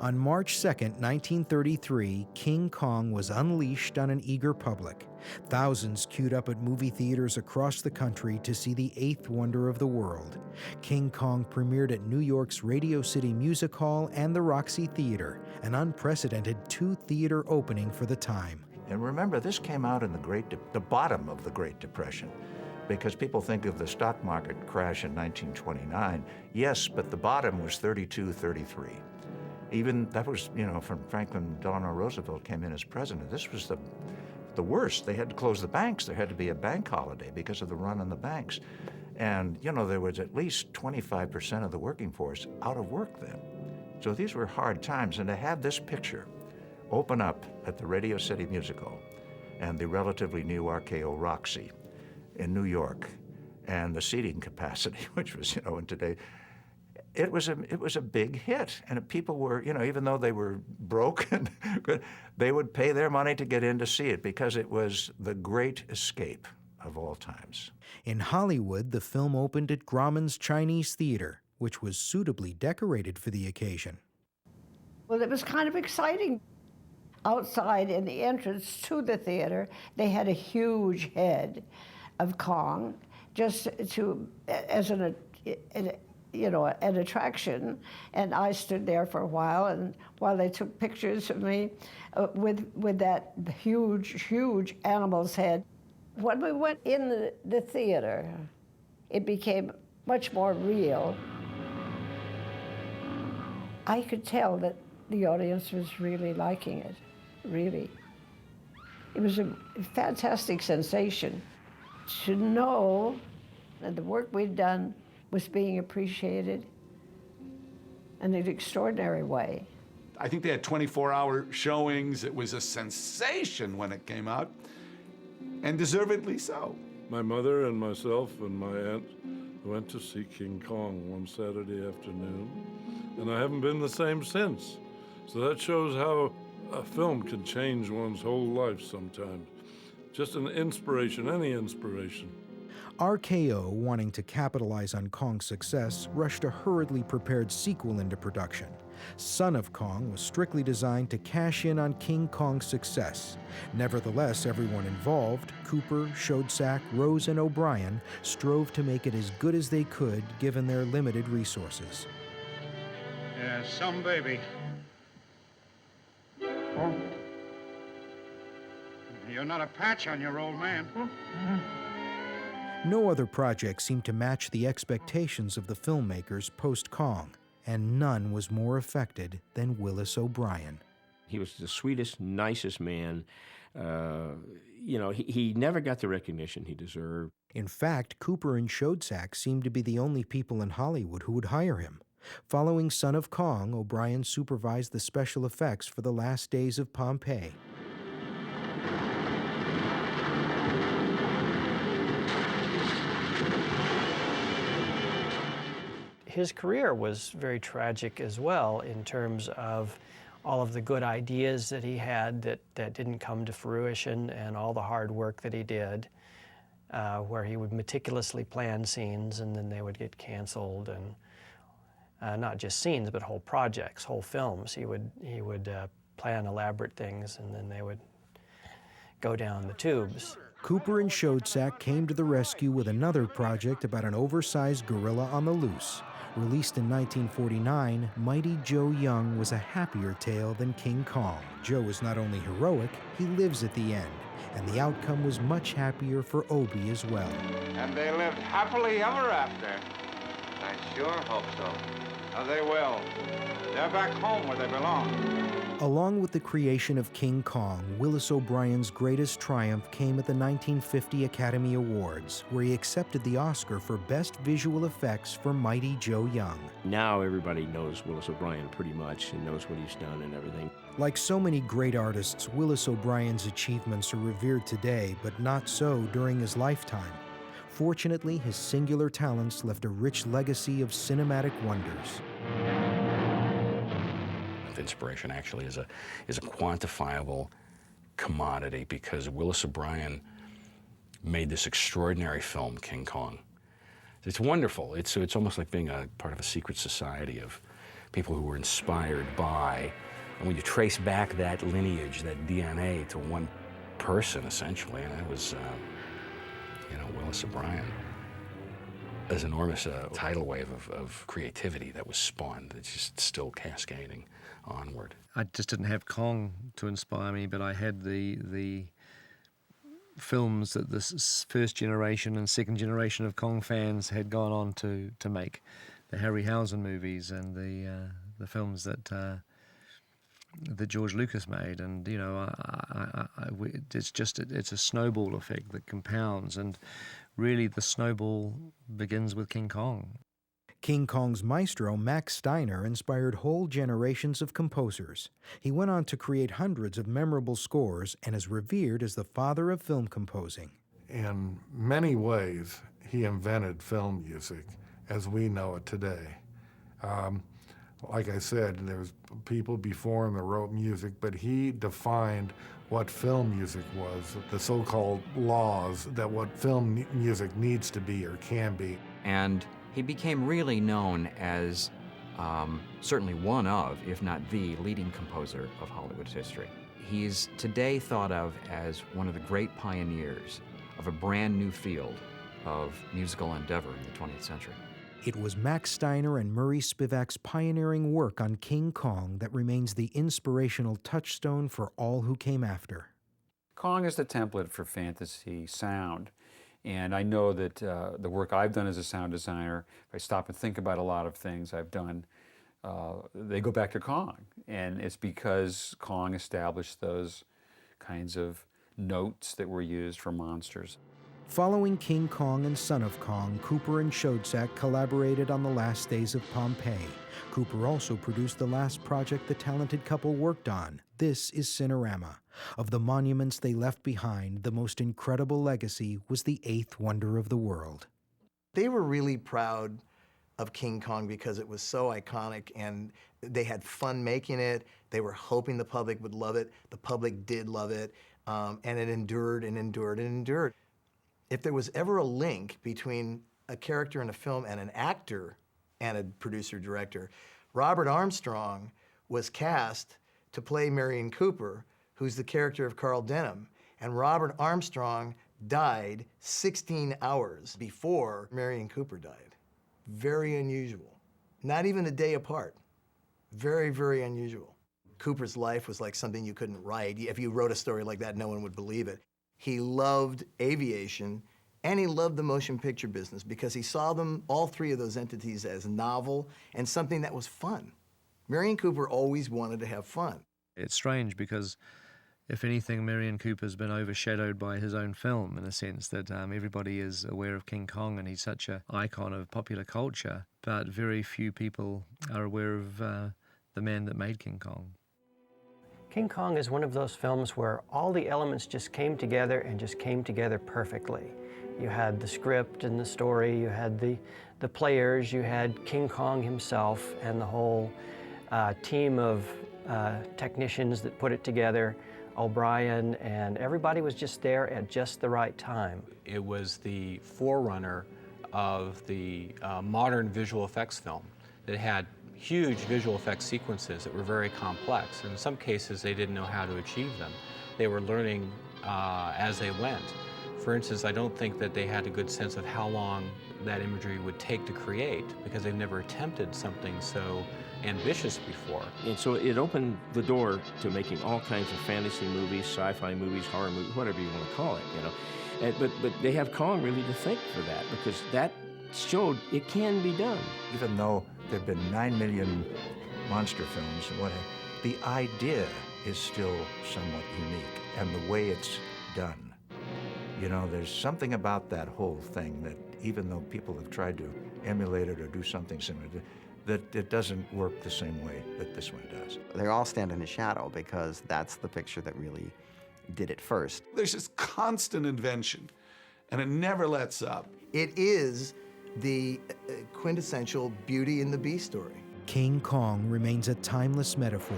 On March 2, 1933, King Kong was unleashed on an eager public. Thousands queued up at movie theaters across the country to see the eighth wonder of the world. King Kong premiered at New York's Radio City Music Hall and the Roxy Theater, an unprecedented two-theater opening for the time. And remember, this came out in the bottom of the Great Depression, because people think of the stock market crash in 1929. Yes, but the bottom was 32, 33. Even that was, from Franklin Delano Roosevelt came in as president. This was the worst. They had to close the banks. There had to be a bank holiday because of the run on the banks. And, there was at least 25% of the working force out of work then. So these were hard times. And to have this picture open up at the Radio City Music Hall and the relatively new RKO Roxy in New York, and the seating capacity, which was, in today, it was a big hit, and people were, even though they were broke, they would pay their money to get in to see it because it was the great escape of all times. In Hollywood, the film opened at Grauman's Chinese Theater, which was suitably decorated for the occasion. Well, it was kind of exciting. Outside in the entrance to the theater, they had a huge head of Kong, just as an attraction, and I stood there for a while, and while they took pictures of me with that huge animal's head. When we went in the theater, it became much more real. I could tell that the audience was really liking it, really. It was a fantastic sensation to know that the work we'd done was being appreciated in an extraordinary way. I think they had 24-hour showings. It was a sensation when it came out, and deservedly so. My mother and myself and my aunt went to see King Kong one Saturday afternoon, and I haven't been the same since. So that shows how a film can change one's whole life sometimes. Just an inspiration, any inspiration. RKO, wanting to capitalize on Kong's success, rushed a hurriedly prepared sequel into production. Son of Kong was strictly designed to cash in on King Kong's success. Nevertheless, everyone involved, Cooper, Schoedsack, Rose, and O'Brien, strove to make it as good as they could given their limited resources. Yeah, some baby. Oh. You're not a patch on your old man. No other project seemed to match the expectations of the filmmakers post-Kong, and none was more affected than Willis O'Brien. He was the sweetest, nicest man. He never got the recognition he deserved. In fact, Cooper and Schoedsack seemed to be the only people in Hollywood who would hire him. Following Son of Kong, O'Brien supervised the special effects for the last days of Pompeii. His career was very tragic as well in terms of all of the good ideas that he had that didn't come to fruition, and all the hard work that he did, where he would meticulously plan scenes and then they would get canceled, and not just scenes but whole projects, whole films. He would plan elaborate things and then they would go down the tubes. Cooper and Schoedsack came to the rescue with another project about an oversized gorilla on the loose. Released in 1949, Mighty Joe Young was a happier tale than King Kong. Joe is not only heroic, he lives at the end, and the outcome was much happier for Obie as well. And they lived happily ever after. I sure hope so. They will. They're back home where they belong. Along with the creation of King Kong, Willis O'Brien's greatest triumph came at the 1950 Academy Awards, where he accepted the Oscar for Best Visual Effects for Mighty Joe Young. Now everybody knows Willis O'Brien pretty much and knows what he's done and everything. Like so many great artists, Willis O'Brien's achievements are revered today, but not so during his lifetime. Fortunately, his singular talents left a rich legacy of cinematic wonders. Inspiration actually is a quantifiable commodity, because Willis O'Brien made this extraordinary film, King Kong. It's wonderful. It's almost like being a part of a secret society of people who were inspired by. And when you trace back that lineage, that DNA to one person, essentially, and that was, Willis O'Brien. There's an enormous tidal wave of creativity that was spawned. It's just still cascading onward. I just didn't have Kong to inspire me, but I had the films that this first generation and second generation of Kong fans had gone on to make, the Harryhausen movies and the films that George Lucas made, and it's a snowball effect that compounds, and really the snowball begins with King Kong. King Kong's maestro, Max Steiner, inspired whole generations of composers. He went on to create hundreds of memorable scores and is revered as the father of film composing. In many ways, he invented film music as we know it today. Like I said, there's people before him that wrote music, but he defined what film music was, the so-called laws that what film music needs to be or can be. And he became really known as certainly one of, if not the, leading composer of Hollywood's history. He's today thought of as one of the great pioneers of a brand new field of musical endeavor in the 20th century. It was Max Steiner and Murray Spivak's pioneering work on King Kong that remains the inspirational touchstone for all who came after. Kong is the template for fantasy sound. And I know that the work I've done as a sound designer, if I stop and think about a lot of things I've done, they go back to Kong. And it's because Kong established those kinds of notes that were used for monsters. Following King Kong and Son of Kong, Cooper and Schoedsack collaborated on The Last Days of Pompeii. Cooper also produced the last project the talented couple worked on. This is Cinerama. Of the monuments they left behind, the most incredible legacy was the eighth wonder of the world. They were really proud of King Kong because it was so iconic, and they had fun making it. They were hoping the public would love it. The public did love it, and it endured and endured and endured. If there was ever a link between a character in a film and an actor and a producer-director, Robert Armstrong was cast to play Merian Cooper, who's the character of Carl Denham. And Robert Armstrong died 16 hours before Merian Cooper died. Very unusual. Not even a day apart. Very, very unusual. Cooper's life was like something you couldn't write. If you wrote a story like that, no one would believe it. He loved aviation, and he loved the motion picture business because he saw them, all three of those entities, as novel and something that was fun. Merian Cooper always wanted to have fun. It's strange because, if anything, Merian Cooper's been overshadowed by his own film, in a sense that everybody is aware of King Kong and he's such an icon of popular culture, but very few people are aware of the man that made King Kong. King Kong is one of those films where all the elements just came together and just came together perfectly. You had the script and the story, you had the players, you had King Kong himself and the whole team of technicians that put it together, O'Brien, and everybody was just there at just the right time. It was the forerunner of the modern visual effects film that had huge visual effects sequences that were very complex. In some cases, they didn't know how to achieve them. They were learning as they went. For instance, I don't think that they had a good sense of how long that imagery would take to create because they've never attempted something so ambitious before. And so it opened the door to making all kinds of fantasy movies, sci-fi movies, horror movies, whatever you want to call it, you know. And, but they have Kong really to thank for that because that showed it can be done. Even though there have been 9 million monster films and what have you, the idea is still somewhat unique, and the way it's done. You know, there's something about that whole thing that even though people have tried to emulate it or do something similar, that it doesn't work the same way that this one does. They all stand in a shadow because that's the picture that really did it first. There's this constant invention, and it never lets up. It is the quintessential Beauty and the Beast story. King Kong remains a timeless metaphor.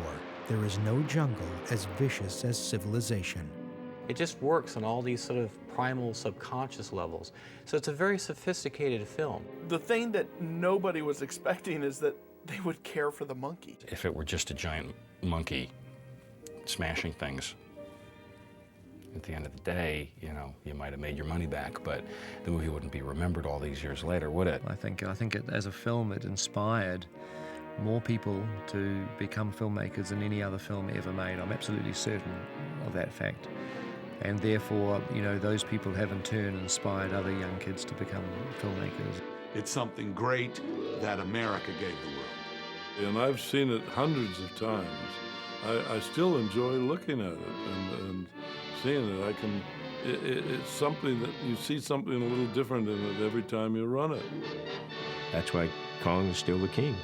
There is no jungle as vicious as civilization. It just works on all these sort of primal subconscious levels. So it's a very sophisticated film. The thing that nobody was expecting is that they would care for the monkey. If it were just a giant monkey smashing things, at the end of the day, you know, you might have made your money back, but the movie wouldn't be remembered all these years later, would it? I think as a film, it inspired more people to become filmmakers than any other film ever made. I'm absolutely certain of that fact. And therefore, you know, those people have in turn inspired other young kids to become filmmakers. It's something great that America gave the world. And I've seen it hundreds of times. I still enjoy looking at it and seeing it. It's something that you see something a little different in it every time you run it. That's why Kong is still the king.